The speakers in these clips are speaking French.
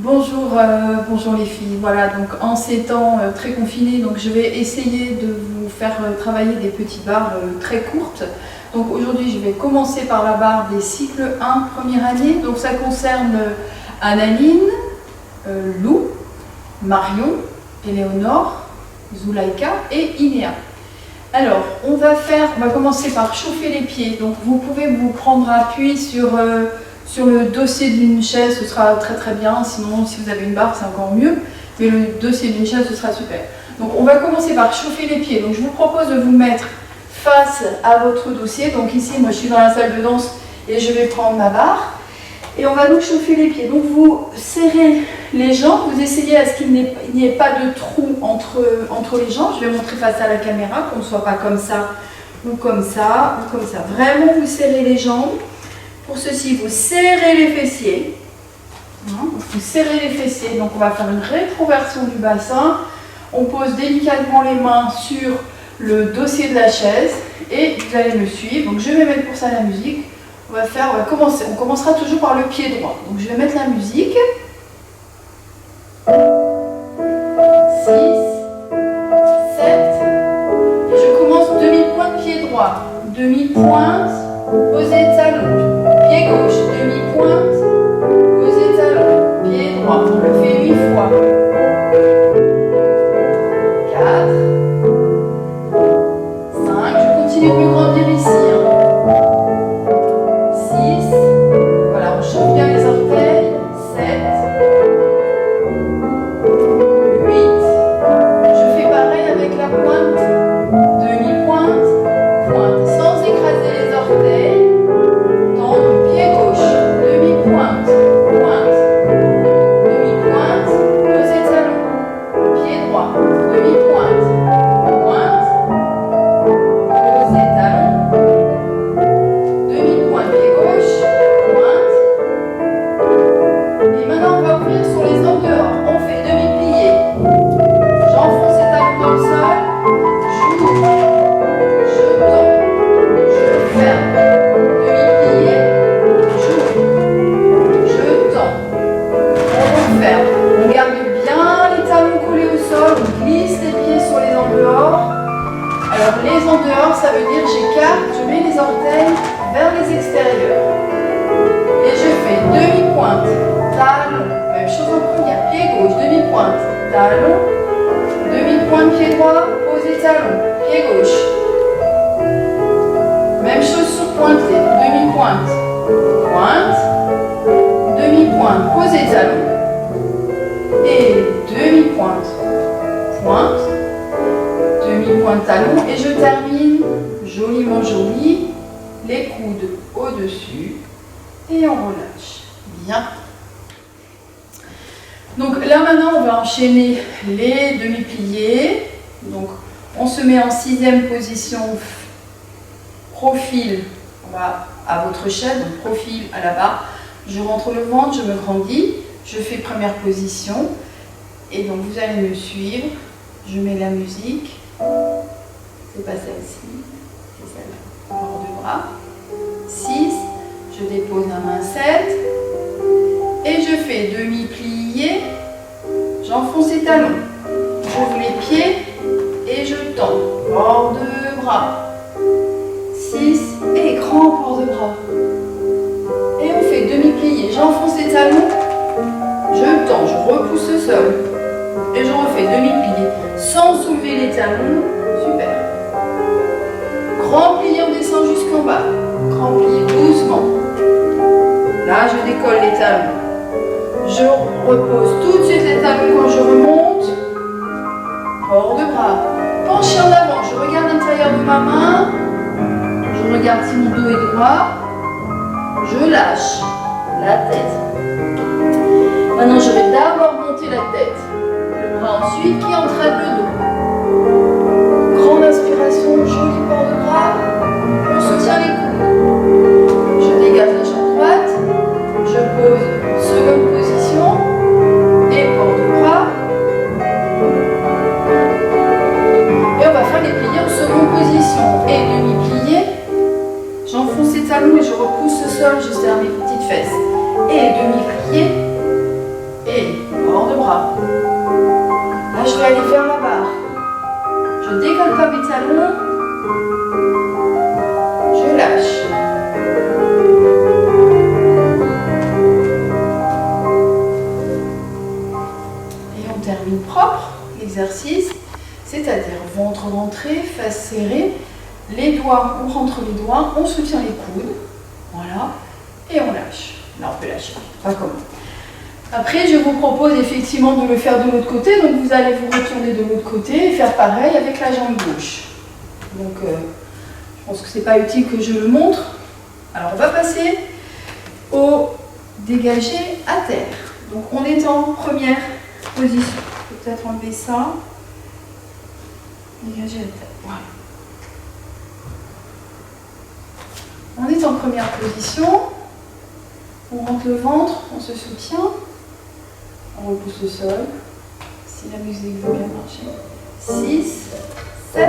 Bonjour les filles. Voilà, donc en ces temps très confinés, donc je vais essayer de vous faire travailler des petites barres très courtes. Donc aujourd'hui, je vais commencer par la barre des cycles 1 première année. Donc ça concerne Analine, Lou, Marion, Éléonore, Zoulaïka et Inéa. Alors, on va commencer par chauffer les pieds. Donc vous pouvez vous prendre appui sur le dossier d'une chaise, ce sera très très bien. Sinon, si vous avez une barre, c'est encore mieux. Mais le dossier d'une chaise, ce sera super. Donc on va commencer par chauffer les pieds. Donc je vous propose de vous mettre face à votre dossier. Donc ici, moi je suis dans la salle de danse et je vais prendre ma barre. Et on va donc chauffer les pieds. Donc vous serrez les jambes, vous essayez à ce qu'il n'y ait pas de trou entre les jambes. Je vais montrer face à la caméra, qu'on ne soit pas comme ça ou comme ça ou comme ça. Vraiment, vous serrez les jambes. Pour ceci, vous serrez les fessiers. Vous serrez les fessiers. Donc on va faire une rétroversion du bassin. On pose délicatement les mains sur le dossier de la chaise et vous allez me suivre. Donc je vais mettre pour ça la musique. On commencera toujours par le pied droit. Donc je vais mettre la musique. 6, 7. Et je commence demi-pointe pied droit. Demi-pointe, posée de talon. Pied gauche, demi-pointe, posée de talon. Pied droit. On le fait 8 fois. 4, 5. Je continue de me grandir ici. Les en dehors, ça veut dire j'écarte, je mets les orteils vers les extérieurs. Et je fais demi-pointe, talon, même chose en première, pied gauche, demi-pointe, talon, demi-pointe, pied droit, posé talon, pied gauche. Même chose sur pointé, demi-pointe, pointe, demi-pointe, posé talon, et demi-pointe, pointe, demi-pointe talon, et je termine joliment joli, les coudes au-dessus et on relâche. Bien. Donc là maintenant on va enchaîner les demi-pliés. Donc on se met en 6e position, profil à votre chaise, donc profil à la barre. Je rentre le ventre, je me grandis, je fais première position et donc vous allez me suivre. Je mets la musique. C'est pas celle-ci, c'est celle-là. Bord de bras. 6, je dépose la main 7. Et je fais demi-plié. J'enfonce les talons. J'ouvre les pieds et je tends. Bord de bras. 6 et grand bord de bras. Et on fait demi-plié. J'enfonce les talons. Je tends, je repousse le sol. Et je refais demi-plié sans soulever les talons. Super. Grand plié, on descend jusqu'en bas. Grand plié, doucement. Là, je décolle les talons. Je repose tout de suite les talons quand je remonte. Bord de bras. Penché en avant, je regarde l'intérieur de ma main. Je regarde si mon dos est droit. Je lâche la tête. Maintenant, je vais d'abord monter la tête. Le bras ensuite qui entraîne le dos. Grande inspiration, joli port de bras. On soutient les coudes. Je dégage la jambe droite. Je pose seconde position. Et port de bras. Et on va faire les pliés en seconde position. Et demi-plié. J'enfonce les talons et je repousse le sol, je serre mes petites fesses. Et demi-plié. Et Là, je vais aller vers la barre. Je décolle pas mes talons. Je lâche. Et on termine propre l'exercice, c'est-à-dire ventre rentré, fesses serrées, les doigts, on rentre les doigts, on soutient les coudes, voilà, et on lâche. Là, on peut lâcher, pas comme ça. Après, je vous propose effectivement de le faire de l'autre côté, donc vous allez vous retourner de l'autre côté et faire pareil avec la jambe gauche. Donc, je pense que c'est pas utile que je le montre. Alors, on va passer au dégagé à terre. Donc, on est en première position. Peut-être enlever ça. Dégagé à terre. Voilà. On est en première position. On rentre le ventre, on se soutient. On repousse le sol. Si la musique veut bien marcher. 6, 7,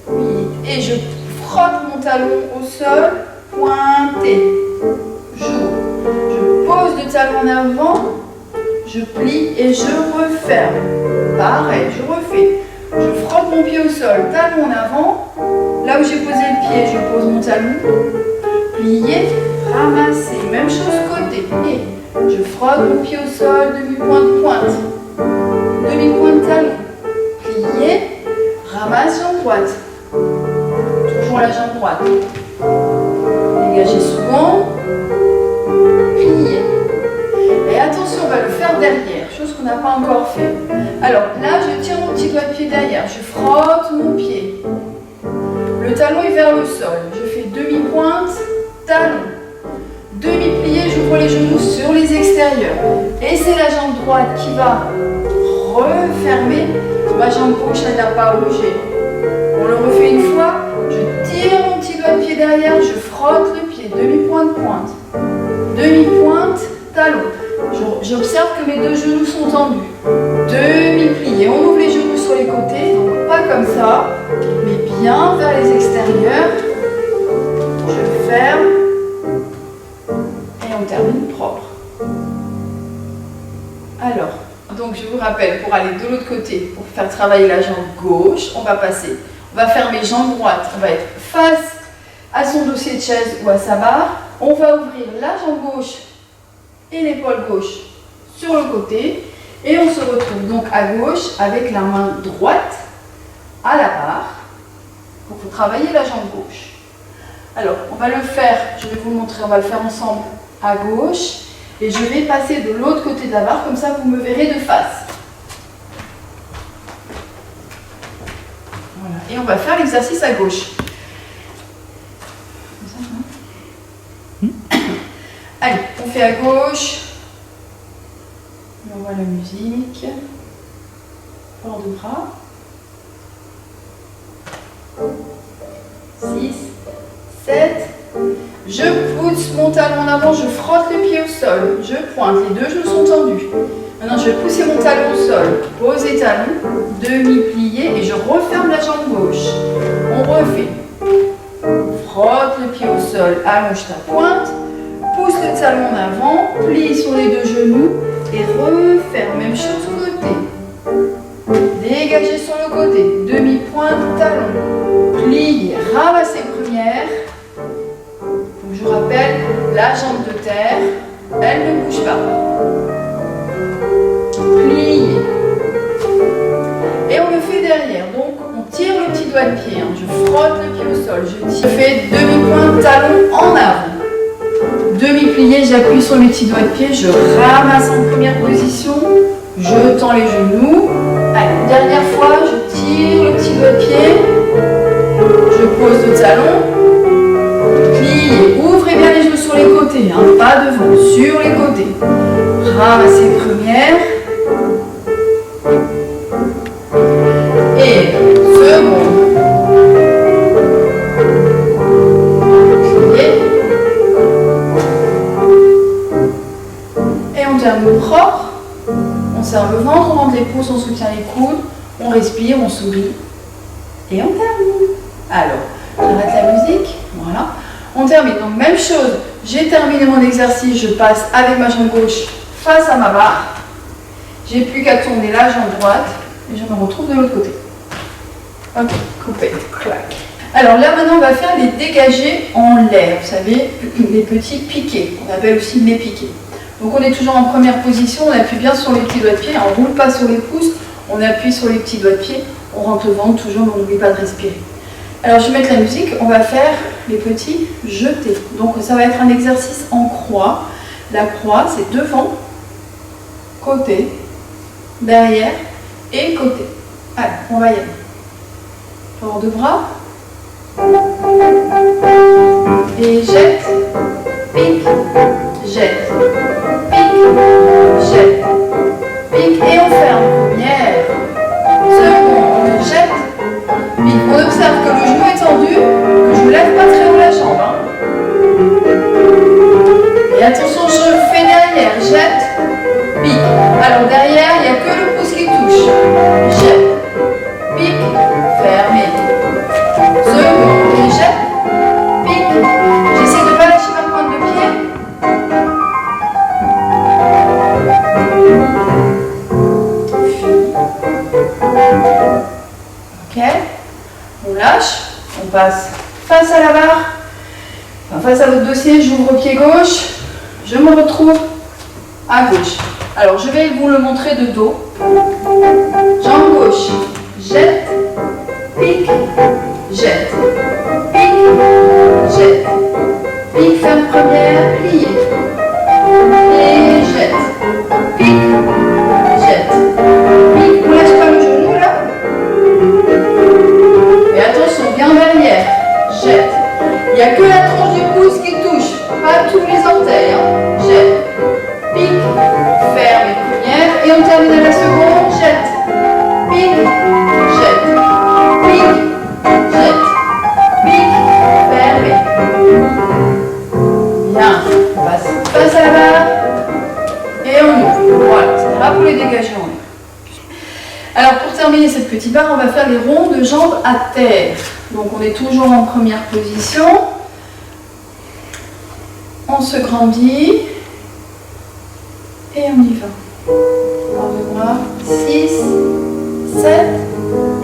8. Et je frotte mon talon au sol. Pointé. Je pose le talon en avant. Je plie et je referme. Pareil, je refais. Je frotte mon pied au sol, talon en avant. Là où j'ai posé le pied, je pose mon talon. Plier, ramasser. Même chose côté. Et je frotte mon pied au sol, demi-pointe, pointe. Demi-pointe, talon. Plier, ramasse, jambe droite. Toujours la jambe droite. Dégagez souvent. Plier. Et attention, on va le faire derrière, chose qu'on n'a pas encore fait. Alors là, je tire mon petit doigt de pied derrière, je frotte mon pied. Le talon est vers le sol. Je fais demi-pointe, talon. Demi-plié, j'ouvre les genoux sur les extérieurs. Et c'est la jambe droite qui va refermer. Ma jambe gauche, elle n'a pas bougé. On le refait une fois. Je tire mon petit doigt de pied derrière, je frotte le pied. Demi-pointe, pointe. Demi-pointe, talon. J'observe que mes deux genoux sont tendus. Demi-plié. On ouvre les genoux sur les côtés, donc pas comme ça, mais bien vers les extérieurs. Je ferme et on termine propre. Alors, donc je vous rappelle, pour aller de l'autre côté, pour faire travailler la jambe gauche, on va passer, on va fermer jambe droite, on va être face à son dossier de chaise ou à sa barre. On va ouvrir la jambe gauche et l'épaule gauche sur le côté et on se retrouve donc à gauche avec la main droite à la barre pour travailler la jambe gauche. Alors on va le faire, je vais vous le montrer, on va le faire ensemble à gauche et je vais passer de l'autre côté de la barre, comme ça vous me verrez de face. Voilà. Et on va faire l'exercice à gauche. Allez, on fait à gauche. On voit la musique. Port de bras. 6, 7. Je pousse mon talon en avant, je frotte le pied au sol. Je pointe, les deux genoux sont tendus. Maintenant, je vais pousser mon talon au sol. Poser talon, demi-plié et je referme la jambe gauche. On refait. Frotte le pied au sol, allonge ta pointe. Pousse le talon en avant, plie sur les deux genoux et referme. Même chose côté. Dégagez sur le côté. Demi-pointe, talon. Pliez, ramassez première. Donc je rappelle, la jambe de terre, elle ne bouge pas. Pliez. Et on le fait derrière. Donc on tire le petit doigt de pied. Je frotte le pied au sol. Je fais demi-pointe, talon en avant. Demi-plié, j'appuie sur mes petits doigts de pied, je ramasse en première position, je tends les genoux. Allez, dernière fois, je tire le petit doigt de pied, je pose le talon, pliez, ouvrez bien les genoux sur les côtés, pas devant, sur les côtés. Ramassez première. Et seconde. Propre, on serre le ventre, on rentre les pouces, on soutient les coudes, on respire, on sourit et on termine. Alors, j'arrête la musique, voilà, on termine. Donc même chose, j'ai terminé mon exercice, je passe avec ma jambe gauche face à ma barre, J'ai plus qu'à tourner la jambe droite et je me retrouve de l'autre côté. Ok, coupé, clac. Alors là maintenant on va faire les dégagés en l'air, vous savez, les petits piqués, on appelle aussi les piqués. Donc on est toujours en première position, on appuie bien sur les petits doigts de pied, on ne roule pas sur les pouces, on appuie sur les petits doigts de pied, on rentre le ventre toujours, mais on n'oublie pas de respirer. Alors je vais mettre la musique, on va faire les petits jetés. Donc ça va être un exercice en croix. La croix c'est devant, côté, derrière et côté. Allez, on va y aller. Hors de bras. Et jette, pique, jette, pique, jette, pique et on ferme. Première, seconde, on jette, pique. On observe que le genou est tendu, que je ne lève pas très haut la jambe. Et attention, je fais derrière, jette, pique. Alors derrière, il n'y a que le pouce qui touche. Jette, pique, fermé. Seconde, et jette, pique. J'essaie de ne pas lâcher ma pointe de pied. Ok. On lâche, on passe face à la barre, enfin, face à votre dossier, j'ouvre pied gauche, je me retrouve à gauche. Alors je vais vous le montrer de dos. Jambe gauche, jette, pique, jette, pique, jette, pique, ferme première, plié, et jette, pique, jette, pique, on lâche pas le genou là, et attention, bien derrière, jette, il n'y a que la tranche du pouce qui touche, pas tous les orteils, jette, pique, ferme les premières, et on termine à la seconde, jette, pique, jette, pique, jette, pique, fermé. Bien, on passe face à la barre, et on ouvre. Voilà, c'est là pour les dégager en l'air. Alors pour terminer cette petite barre, on va faire les ronds de jambes à terre. Donc on est toujours en première position. On se grandit. Et on y va. Hors de bras. 6, 7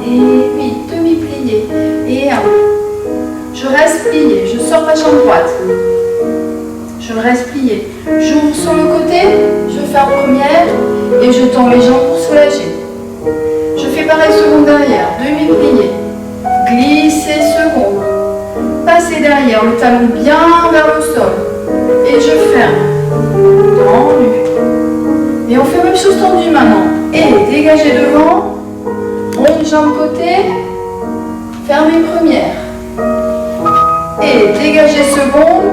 et 8. Demi-plié. Et 1. Je reste plié. Je sors ma jambe droite. Je reste plié. J'ouvre sur le côté. Je vais faire première. Et je tends les jambes pour soulager. Je fais pareil seconde derrière. Demi-plié. Glisser seconde. Passer derrière. Le talon bien vers le sol. Et je ferme. Tendu. Et on fait même chose tendue maintenant. Et dégager devant. Ronde jambe côté. Fermer première. Et dégager seconde.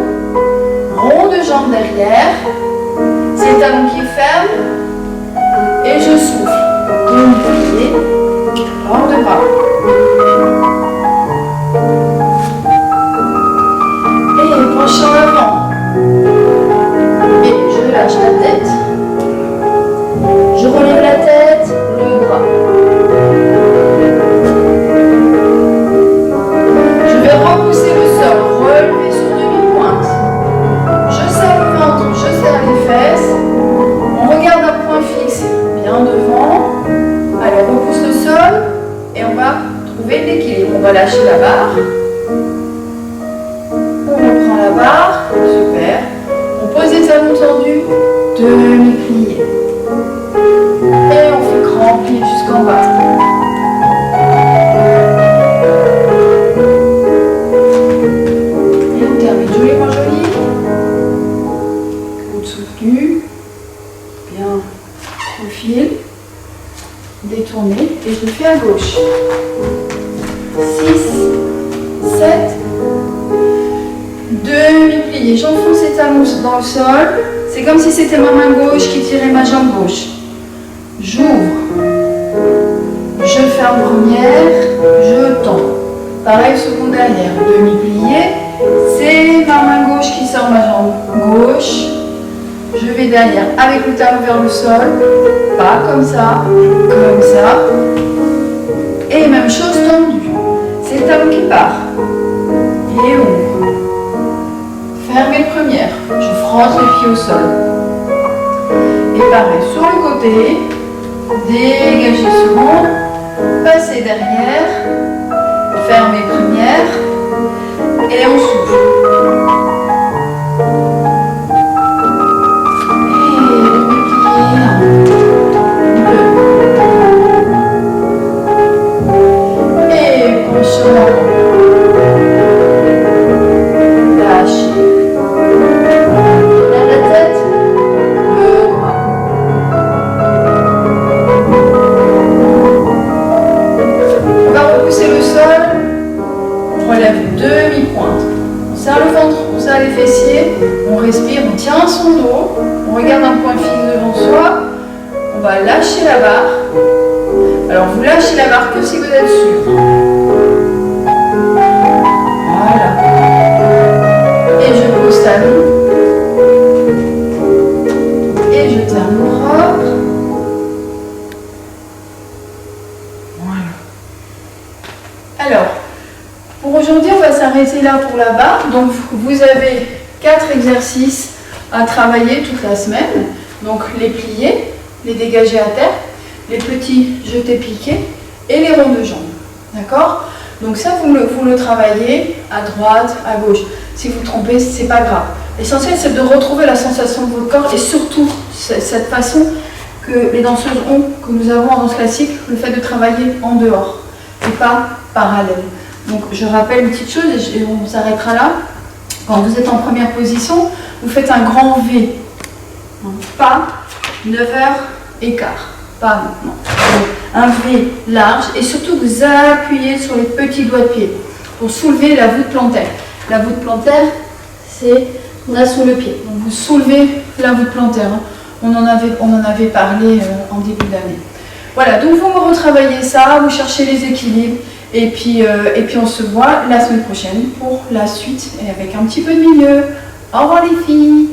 Ronde jambe derrière. C'est le talon qui ferme. Et je souffle. Demi-plié. Hors de bras. Et penche en avant. Et je lâche la tête. Je relève la tête, le bras. Je vais repousser le sol, relever sur demi-pointe. Je serre le ventre, je serre les fesses. On regarde un point fixe bien devant. Allez, on repousse le sol et on va trouver l'équilibre. On va lâcher la barre. On reprend la barre, super. On pose les talons tendus, demi-plié. Et on fait grand pli jusqu'en bas. Et on termine joliment joli. Coude soutenu. Bien profil. Détourné. Et je le fais à gauche. 6, 7. Demi-plié. J'enfonce les talons dans le sol. C'est comme si c'était ma main gauche qui tirait ma jambe gauche. J'ouvre. Je ferme première. Je tends. Pareil, seconde derrière. Demi-plié. C'est ma main gauche qui sort ma jambe gauche. Je vais derrière avec le talon vers le sol. Pas comme ça. Comme ça. Et même chose tendue. C'est le talon qui part. Et ouvre. Fermez première. Je frotte les pieds au sol. Et pareil, sur le côté, Dégagez second. Passez derrière. Fermez première. Et on souffle. On respire, on tient son dos, on regarde un point fixe devant soi, on va lâcher la barre. Alors vous lâchez la barre que si vous êtes sûr. Voilà. Et je pose talon. Et je termine propre. Voilà. Alors, pour aujourd'hui, on va s'arrêter là pour la barre. Donc vous avez 4 exercices à travailler toute la semaine. Donc les pliés, les dégagés à terre, les petits jetés piqués et les ronds de jambes. D'accord? Donc ça, vous le travaillez à droite, à gauche. Si vous vous trompez, c'est pas grave. L'essentiel, c'est de retrouver la sensation de votre corps et surtout cette façon que les danseuses ont, que nous avons en danse classique, le fait de travailler en dehors et pas parallèle. Donc je rappelle une petite chose et on s'arrêtera là. Quand vous êtes en première position, vous faites un grand V. Pas 9h15. Pas maintenant. Un V large et surtout vous appuyez sur les petits doigts de pied pour soulever la voûte plantaire. La voûte plantaire, c'est on a sous le pied. Donc vous soulevez la voûte plantaire. On en avait parlé en début d'année. Voilà, donc vous me retravaillez ça, vous cherchez les équilibres. Et puis on se voit la semaine prochaine pour la suite et avec un petit peu de milieu. Au revoir les filles!